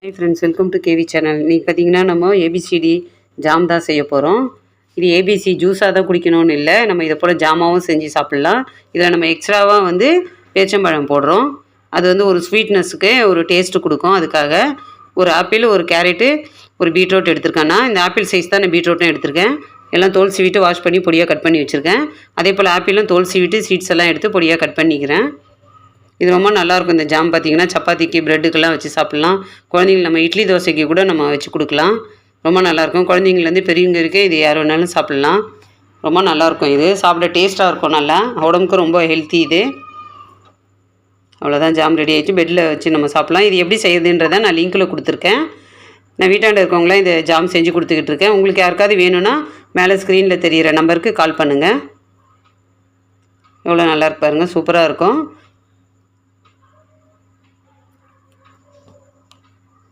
High friends, welcome to KV channel. இன்றைக்கி பார்த்திங்கன்னா நம்ம ஏபிசிடி ஜாம் தான் செய்ய போகிறோம். இது ஏபிசி ஜூஸாக தான் குடிக்கணும்னு இல்லை, நம்ம இதை போல் ஜாமாவும் செஞ்சு சாப்பிட்லாம். இதில் நம்ம எக்ஸ்ட்ராவாக பேச்சம்பழம் போடுறோம். அது ஒரு ஸ்வீட்னஸுக்கு ஒரு டேஸ்ட்டு கொடுக்கும். அதுக்காக ஒரு ஆப்பிள், ஒரு கேரட்டு, ஒரு பீட்ரூட் எடுத்திருக்கேன்னா, இந்த ஆப்பிள் சைஸ் தான் நான் பீட்ரூட்டும் எடுத்திருக்கேன். எல்லாம் தோல் சீவிட்டு வாஷ் பண்ணி பொடியாக கட் பண்ணி வச்சுருக்கேன். அதே போல் ஆப்பிளும் தோல் சீவிட்டு சீட்ஸ் எல்லாம் எடுத்து பொடியாக கட் பண்ணிக்கிறேன். இது ரொம்ப நல்லாயிருக்கும். இந்த ஜாம் பார்த்திங்கன்னா சப்பாத்திக்கு, ப்ரெட்டுக்கெல்லாம் வச்சு சாப்பிட்லாம். குழந்தைங்க நம்ம இட்லி தோசைக்கு கூட நம்ம வச்சு கொடுக்கலாம். ரொம்ப நல்லாயிருக்கும். குழந்தைங்கலேருந்து பெரியவங்க இருக்குது, இது யார் வேணாலும் சாப்பிட்லாம். ரொம்ப நல்லாயிருக்கும். இது சாப்பிட டேஸ்ட்டாக இருக்கும். நல்லா உடம்புக்கு ரொம்ப ஹெல்த்தி. இது அவ்வளோதான், ஜாம் ரெடி ஆகிடுச்சு. பெட்டில் வச்சு நம்ம சாப்பிட்லாம். இது எப்படி செய்யுதுன்றதை நான் லிங்க்கில் கொடுத்துருக்கேன். நான் வீட்டாண்ட இருக்கவங்களாம் இந்த ஜாம் செஞ்சு கொடுத்துக்கிட்டு இருக்கேன். உங்களுக்கு யாருக்காவது வேணும்னா மேலே ஸ்க்ரீனில் தெரிகிற நம்பருக்கு கால் பண்ணுங்கள். எவ்வளோ நல்லா இருக்கு பாருங்கள், சூப்பராக இருக்கும்.